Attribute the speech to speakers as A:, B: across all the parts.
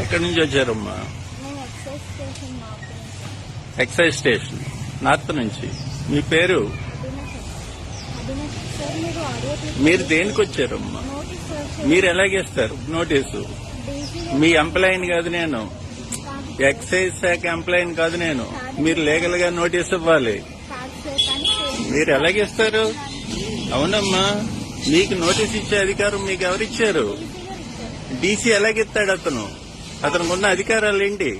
A: ఎక్కడి నుంచి వచ్చారమ్మా?
B: నేను ఎక్సైజ్ స్టేషన్ నార్త్ నుంచి.
A: ఎక్సైజ్ స్టేషన్ నార్త్ నుంచి. మీ పేరు?
B: అభినవ్ సార్, మీరు ఆడియో
A: మీరు దేనికి వచ్చారమ్మా?
B: నోటీస్ సార్
A: మీరు ఎలాగేస్తారు నోటీసు?
B: డీసీ
A: మీ ఎంప్లాయీని కాదు నేను, ఎక్సైజ్ శాఖ ఎంప్లాయీని కాదు నేను. మీరు లీగల్ గా నోటీస్ ఇవ్వాలి.
B: కాదు సార్, కానీ
A: మీరు ఎలాగేస్తారు? అవునమ్మా, మీకు నోటీస్ ఇచ్చే అధికారం మీకు ఎవరిచ్చారు?
B: డీసీ గారు ఇచ్చారు.
A: డీసీ ఎలాగెత్తాడు? అతనికి ఉన్న అధికారాలు ఏంటి?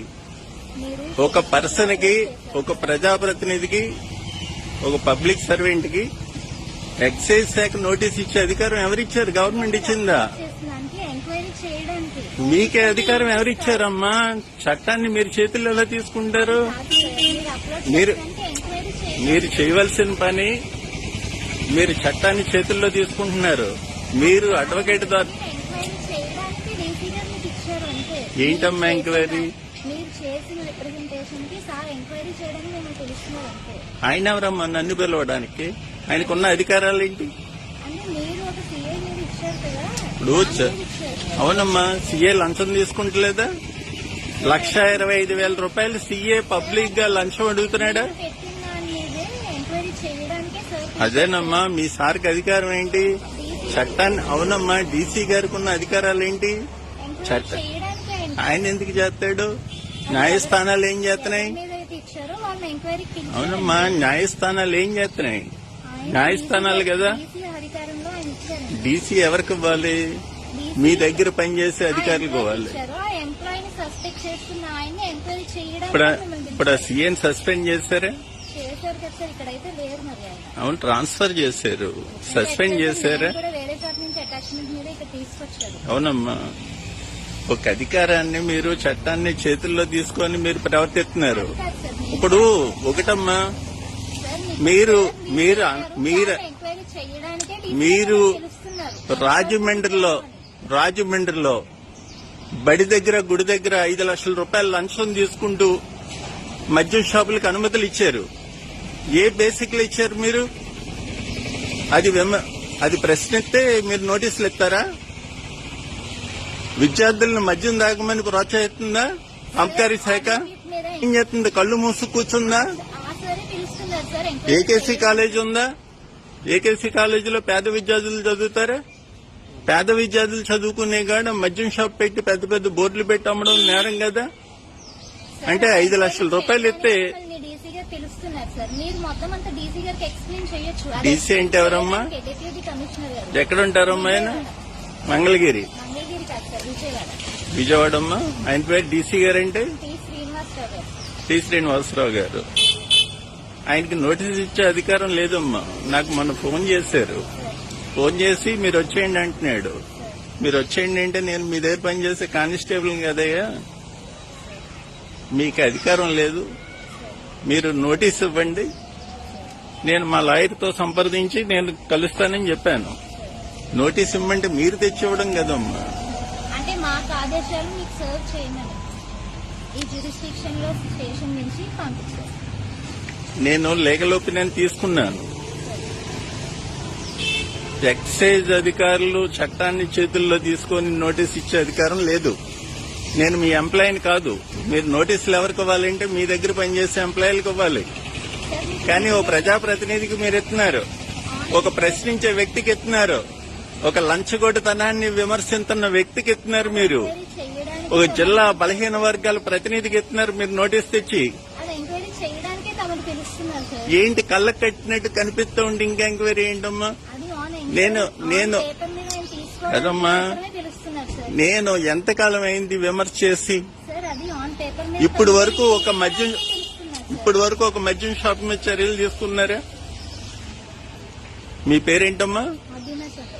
B: మీరు
A: ఒక పర్సన్ కి, ఒక ప్రజాప్రతినిధికి, ఒక పబ్లిక్ సర్వెంట్ కి ఎక్సైజ్ శాఖ నోటీస్ ఇచ్చే అధికారం ఎవరిచ్చారు? గవర్నమెంట్ ఇచ్చిందా?
B: చేస్తున్నానికి ఎంక్వైరీ చేయడానికి.
A: మీకే అధికారం ఎవరిచ్చారమ్మా? చట్టాన్ని మీరు చేతుల్లో ఎలా తీసుకుంటారు?
B: కాదు సార్, మీరు అప్లోడ్
A: మీరు-
B: చేయడానికి ఎంక్వైరీ చేయండి.
A: మీరు చేయవలసిన పని, మీరు చట్టాన్ని చేతుల్లో తీసుకుంటున్నారు. మీరు అడ్వకేట్ ద్వారా
B: ఎంక్వైరీ చేయడానికి డీసీ గారు మీకు ఇచ్చారు అంతే.
A: ఏంటమ్మా ఎంక్వైరీ?
B: మీరు చేసిన రిప్రజెంటేషన్ కి సార్ ఎంక్వైరీ చేయడానికి మేము తెలుస్తున్నారు అంతే.
A: ఆయన ఎవరమ్మా నన్ను పిలవడానికి? ఆయనకున్న అధికారాలు ఏంటి?
B: అంటే మీరు ఒక సీఏ మీరు ఇచ్చారు కదా,
A: ఇప్పుడు
B: మీరు ఇచ్చారు.
A: అవునమ్మా, సీఏ లంచం తీసుకుంటలేదా? 1,25,000 రూపాయలు సీఏ పబ్లిక్ గా లంచం అడుగుతున్నాడా?
B: మీరు పెట్టిన దాని మీదే ఎంక్వైరీ చేయడానికే సార్.
A: అదేనమ్మా, మీ సార్కి అధికారం ఏంటి? చట్టాన్ని. అవునమ్మా, డీసీ గారికి ఉన్న అధికారాలు ఏంటి?
B: ఎంక్వైరీ
A: చట్టం.
B: చేయడానికే
A: ఆయన ఎందుకు చేస్తాడు? న్యాయస్థానాలు ఏం చేస్తున్నాయి?
B: మీద అయితే ఇచ్చారో వాళ్ళని ఎంక్వైరీకి పిలిచారు.
A: అవునమ్మా, న్యాయస్థానాలు ఏం చేస్తున్నాయి? న్యాయస్థానాలు కదా.
B: డీసీ అధికారంలో ఆయన ఇచ్చారు.
A: డీసీ ఎవరికి ఇవ్వాలి? మీ దగ్గర పనిచేసే అధికారులకు ఇవ్వాలి.
B: ఆ ఎంప్లాయీని సస్పెక్ట్ చేస్తున్న ఆయన్ని ఎంక్వైరీ
A: ఇప్పుడు
B: చేయడానికి
A: ఇప్పుడు ఆ సీఎం సస్పెండ్ చేశారా?
B: చేశారు కదా సార్, ఇక్కడైతే లేరు మరి ఆయన.
A: అవును, ట్రాన్స్ఫర్ చేశారు. సస్పెండ్ చేశారా?
B: కూడా వేరే చోట నుంచి అటాచ్మెంట్ మీద ఇక్కడ తీసుకొచ్చారు.
A: అవునమ్మా, ఒక అధికారాన్ని మీరు చట్టాన్ని చేతుల్లో తీసుకొని మీరు ప్రవర్తిస్తున్నారు.
B: కాదు సార్,
A: ఇప్పుడు ఒకటమ్మా,
B: సార్
A: మీరు మీరు మీరు
B: ఎంక్వైరీ చేయడానికే
A: మీరు
B: తెలుస్తున్నారు.
A: రాజమండ్రిలో బడి దగ్గర, గుడి దగ్గర 5 లక్షల రూపాయల లంచం తీసుకుంటూ మద్యం షాపులకు అనుమతులు ఇచ్చారు. ఏ బేసిక్ లో ఇచ్చారు మీరు? అది ప్రశ్నిస్తే మీరు నోటీసులు ఇస్తారా? విద్యార్థులను మద్యం తాగమని ప్రోత్సహిస్తుందా అబ్కారీ శాఖ? ఏం చేస్తుంది? కళ్ళు మూసు కూర్చుందా?
B: ఆ సరే పిలుస్తున్నారు సార్.
A: ఏకేసీ కాలేజ్ ఉందా? ఏకేసీ కాలేజీలో పేద విద్యార్థులు చదువుతారా? పేద విద్యార్థులు చదువుకునే కాడ మద్యం షాప్ పెట్టి పెద్ద పెద్ద బోర్డులు పెట్టి అమ్మడం నేరం కదా. అంటే 5 లక్షల రూపాయలు ఇస్తే
B: డీసీ గారు పిలుస్తున్నారు సార్. మీరు మొత్తం అంతా డీసీ గారికి ఎక్స్ప్లెయిన్ చేయొచ్చు.
A: డీసీ అంటే ఎవరమ్మా?
B: డెప్యూటీ కమిషనర్ గారు.
A: ఎక్కడ ఉంటారమ్మా ఆయన? మంగళగిరి.
B: మంగళగిరి కాదు సార్, విజయవాడ.
A: విజయవాడమ్మా. ఆయన పేరు డీసీ గారు అంటే
B: టి శ్రీనివాసరావు గారు.
A: టి శ్రీనివాసరావు గారు. ఆయనకి నోటీస్ ఇచ్చే అధికారం లేదమ్మా. నాకు మొన్న ఫోన్ చేశారు. ఫోన్ చేసి మీరు వచ్చేయండి అంటున్నాడు. మీరు వచ్చేయండి అంటే నేను మీ దగ్గర పనిచేసే కానిస్టేబుల్ కదయ్యా, మీకు అధికారం లేదు. మీరు నోటీస్ ఇవ్వండి, నేను మా లాయర్తో సంప్రదించి నేను కలుస్తానని చెప్పాను. నోటీస్ ఇవ్వమంటే మీరు తెచ్చివ్వడం కదమ్మా.
B: అంటే మాకు ఆదేశాలు మీకు సర్వ్ చేయమని ఈ జ్యూరిస్డిక్షన్ లో స్టేషన్ నుంచి పంపించారు.
A: నేను లీగల్ ఒపీనియన్ తీసుకున్నాను. ఎక్సైజ్ అధికారులు చట్టాన్ని చేతుల్లో తీసుకొని నోటీస్ ఇచ్చే అధికారం లేదు. నేను మీ ఎంప్లాయీని కాదు. మీరు నోటీసులు ఎవరికి ఇవ్వాలంటే మీ దగ్గర పనిచేసే ఎంప్లాయీలకు ఇవ్వాలి. కానీ ఓ ప్రజాప్రతినిధికి మీరు ఎత్తున్నారు, ఒక ప్రశ్నించే వ్యక్తికి ఎత్తున్నారు, ఒక లంచగొడ్డుతనాన్ని విమర్శిస్తున్న వ్యక్తికి ఎత్తున్నారు. మీరు ఒక జిల్లా బలహీన వర్గాల ప్రతినిధికి ఎత్తున్నారు. మీరు నోటీస్ తెచ్చి
B: అది ఎంక్వైరీ చేయడానికే తమకు తెలుస్తున్నారు సార్.
A: ఏంటి కళ్ళకు కట్టినట్టు కనిపిస్తూ ఉంటే ఇంకా ఎంక్వైరీ ఏంటమ్మా?
B: అది ఆన్
A: నేను
B: పేపర్ మీద ఆయన తీసుకోవడానికి
A: అదమ్మా,
B: మాత్రమే తెలుస్తున్నారు సార్.
A: నేను ఎంతకాలం అయింది విమర్శ చేసి?
B: సార్ అది ఆన్ పేపర్ మీద
A: ఇప్పుడు వరకు ఒక మద్యం
B: తెలుస్తున్నారు సార్.
A: ఇప్పటి వరకు ఒక మద్యం షాప్ మీద చర్యలు తీసుకున్నారా? మీ పేరేంటమ్మా?
B: అభినవ్ సార్.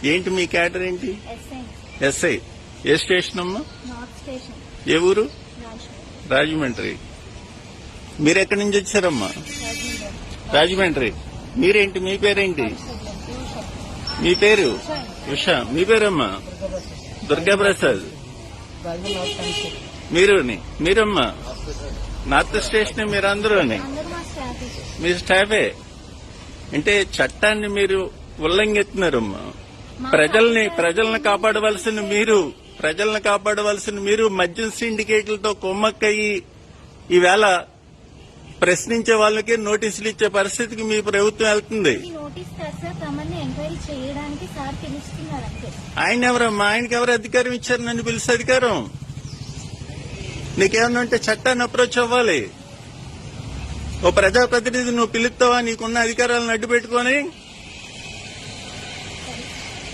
A: ఏంటి మీ క్యాటర్ ఏంటి?
B: SI
A: SI. ఏ స్టేషన్ అమ్మా?
B: నార్త్ స్టేషన్
A: ఏ ఊరు?
B: రాజమండ్రి.
A: రాజమండ్రి. మీరు ఎక్కడి నుంచి వచ్చారమ్మా? రాజమండ్రి. మీరేంటి? మీ పేరేంటి? మీ పేరు? ఉషా. మీ పేరమ్మా? దుర్గాప్రసాద్. మీరమ్మా? నార్త్ స్టేషన్ మీరందరూని
B: అందరూ మా స్టాఫ్.
A: మీ స్టాఫే. అంటే చట్టాన్ని మీరు ఉల్లంఘిస్తున్నారమ్మా. ప్రజల్ని కాపాడవలసిన మీరు ప్రజలను కాపాడవలసిన మీరు మద్యం సిండికేట్లతో కొమ్మక్కయ్యి ఈవేళ ప్రశ్నించే వాళ్ళకి నోటీసులు ఇచ్చే పరిస్థితికి మీ ప్రభుత్వం వెళ్తుంది.
B: ఈ నోటీస్ కాదు సార్, తమని ఎంక్వైరీ చేయడానికి సార్ పిలుస్తున్నారు అంతే.
A: ఆయన ఎవరమ్మా? ఆయనకి ఎవరు అధికారం ఇచ్చారు నన్ను పిలిచే అధికారం? నీకేమన్నా ఉంటే చట్టాన్ని అప్రోచ్ అవ్వాలి. ఓ ప్రజాప్రతినిధి నువ్వు పిలుస్తావా? నీకున్న అధికారాలను అడ్డు పెట్టుకొని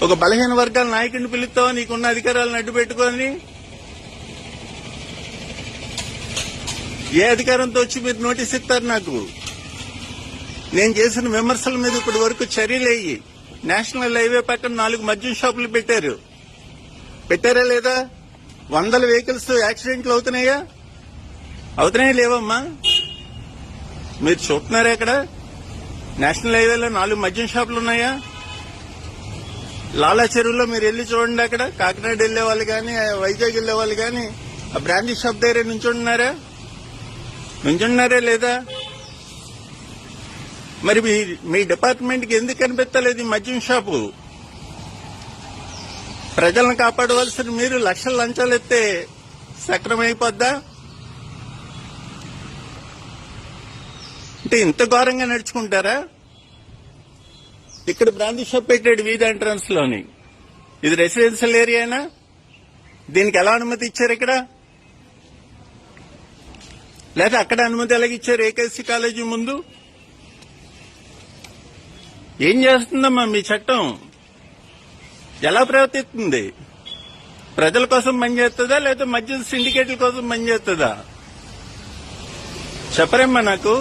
A: ఒక బలహీన వర్గాల నాయకుడిని పిలుస్తావా? నీకున్న అధికారాలను అడ్డు పెట్టుకొని ఏ అధికారంతో వచ్చి మీరు నోటీస్ ఇస్తారు నాకు? నేను చేసిన విమర్శల మీద ఇప్పటి వరకు చర్యలేయి. నేషనల్ హైవే పక్కన 4 మద్యం షాపులు పెట్టారా లేదా? 100 వెహికల్స్ యాక్సిడెంట్లు అవుతున్నాయా? అవుతున్నాయా లేవమ్మా? మీరు చూస్తున్నారా? ఇక్కడ నేషనల్ హైవేలో 4 మద్యం షాపులు ఉన్నాయా? లాలా చెరువులో మీరు వెళ్ళి చూడండి. అక్కడ కాకినాడ వెళ్లే వాళ్ళు కానీ, వైజాగ్ వెళ్లే వాళ్ళు కానీ ఆ బ్రాండీ షాప్ దగ్గర నుంచుంటున్నారా లేదా? మరి మీ డిపార్ట్మెంట్ కి ఎందుకు కనిపెత్తలేదు ఈ మద్యం షాపు? ప్రజలను కాపాడవలసిన మీరు లక్షల లంచాలు ఎత్తే సక్రమైపోద్దా? అంటే ఇంత ఘోరంగా నడుచుకుంటారా? ఇక్కడ బ్రాందీ షాప్ పెట్టాడు వీధి ఎంట్రన్స్ లోని. ఇది రెసిడెన్షియల్ ఏరియానా? దీనికి ఎలా అనుమతి ఇచ్చారు? ఇక్కడ లేదా అక్కడ అనుమతి ఎలాగిచ్చారు? ఏకేసీ కాలేజీ ముందు ఏం చేస్తుందమ్మా మీ చట్టం? ఎలా ప్రవర్తిస్తుంది? ప్రజల కోసం పనిచేస్తుందా లేదా మద్యం సిండికేట్ల కోసం పనిచేస్తుందా? చెప్పరేమ్మా నాకు.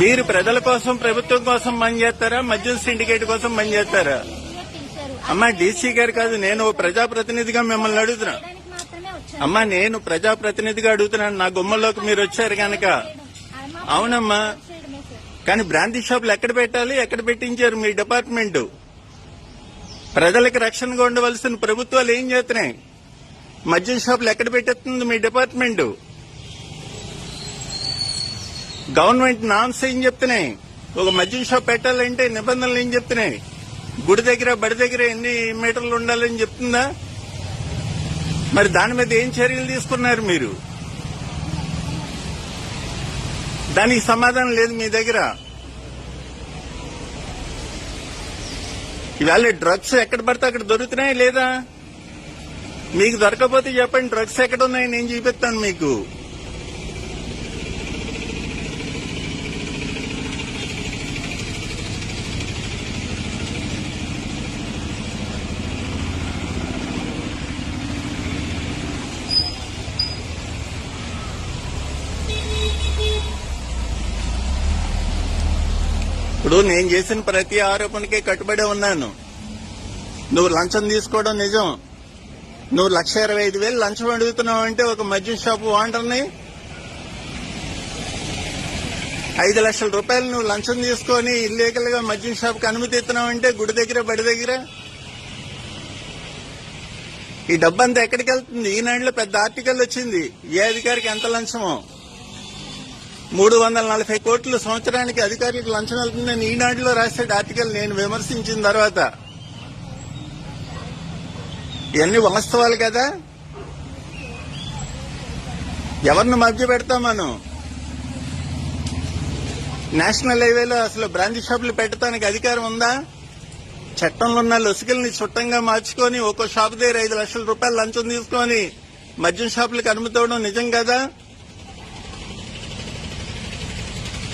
A: మీరు ప్రజల కోసం, ప్రభుత్వం కోసం పనిచేస్తారా? మద్యం సిండికేట్ కోసం పనిచేస్తారా? అమ్మా డీసీ గారు కాదు, నేను ఓ ప్రజాప్రతినిధిగా మిమ్మల్ని అడుగుతున్నా. అమ్మా నేను ప్రజాప్రతినిధిగా అడుగుతున్నాను. నా గుమ్మలోకి మీరు వచ్చారు కనుక. అవునమ్మా, కానీ బ్రాందీ షాపులు ఎక్కడ పెట్టాలి? ఎక్కడ పెట్టించారు మీ డిపార్ట్మెంట్? ప్రజలకు రక్షణగా ఉండవలసిన ప్రభుత్వాలు ఏం చేస్తున్నాయి? మద్యం షాపులు ఎక్కడ పెట్టేస్తుంది మీ డిపార్ట్మెంట్? గవర్నమెంట్ నామ్స్ ఏం చెప్తున్నాయి? ఒక మద్యం షాప్ పెట్టాలంటే నిబంధనలు ఏం చెప్తున్నాయి? గుడి దగ్గర, బడి దగ్గర ఎన్ని మీటర్లు ఉండాలని చెప్తుందా? మరి దాని మీద ఏం చర్యలు తీసుకున్నారు మీరు? దానికి సమాధానం లేదు మీ దగ్గర. ఇవాళ డ్రగ్స్ ఎక్కడ పడితే అక్కడ దొరుకుతున్నాయి లేదా? మీకు దొరకకపోతే చెప్పండి, డ్రగ్స్ ఎక్కడ ఉన్నాయి నేను చూపిస్తాను మీకు. ఇప్పుడు నేను చేసిన ప్రతి ఆరోపణకే కట్టుబడి ఉన్నాను. నువ్వు లంచం తీసుకోవడం నిజం. నువ్వు 1,25,000 లంచం అడుగుతున్నావు అంటే ఒక మద్యం షాపు ఓనర్ని 5 లక్షల రూపాయలు నువ్వు లంచం తీసుకొని ఇల్లీగల్ గా మద్యం షాపుకి అనుమతి ఇస్తున్నావు అంటే గుడి దగ్గర, బడి దగ్గర ఈ డబ్బంతా ఎక్కడికి వెళ్తుంది? ఈనాడులో పెద్ద ఆర్టికల్ వచ్చింది, ఏ అధికారికి ఎంత లంచమో. 340 కోట్లు సంవత్సరానికి అధికారులకు లంచం వెళ్తుందని ఈనాడులో రాశాడు ఆర్టికల్. నేను విమర్శించిన తర్వాత ఇవన్నీ వాస్తవాలు కదా. ఎవరిని మధ్య పెడతాం మనం? నేషనల్ హైవేలో అసలు బ్రాందీ షాపులు పెట్టడానికి అధికారం ఉందా? చట్టంలో ఉన్న లొసుగుల్ని చుట్టంగా మార్చుకొని ఒక్కో షాపు దగ్గర 5 లక్షల రూపాయలు లంచం తీసుకొని మద్యం షాపులకు అనుమతి ఇవ్వడం నిజం కదా?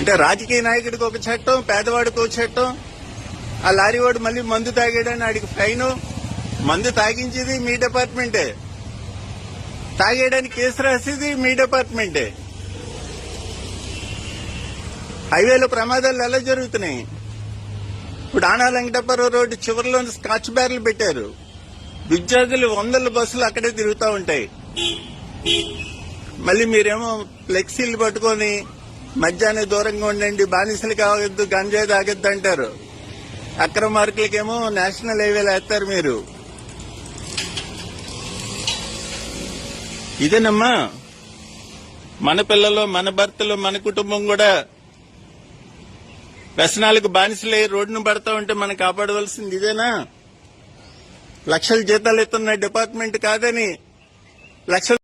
A: అంటే రాజకీయ నాయకుడికి ఒక చట్టం, పేదవాడికి ఒక చట్టం. ఆ లారీ వాడు మళ్ళీ మందు తాగాడని ఆడికి ఫైన్. మందు తాగించేది మీ డిపార్ట్మెంటే, తాగేయడానికి కేసు రాసేది మీ డిపార్ట్మెంటే. హైవేలో ప్రమాదాలు ఎలా జరుగుతున్నాయి? ఇప్పుడు ఆనా వెంకటప్పారావు రోడ్డు చివరిలో స్కాచ్ బ్యారెల్ పెట్టారు. విద్యార్థులు 100 బస్సులు అక్కడే తిరుగుతూ ఉంటాయి. మళ్ళీ మీరేమో ఫ్లెక్సీలు పట్టుకొని మద్యాన్ని దూరంగా ఉండండి, బానిసలు కావద్దు, గంజాయి తాగొద్దు అంటారు. అక్రమార్కులకేమో నేషనల్ హైవేలు వేస్తారు మీరు. ఇదేనమ్మా మన పిల్లలు, మన భర్తలు, మన కుటుంబం కూడా వ్యసనాలకు బానిసలై రోడ్డును పడతా ఉంటే మనం కాపాడవలసింది ఇదేనా? లక్షల జీతాలు ఇస్తున్న డిపార్ట్మెంట్ కాదని లక్షల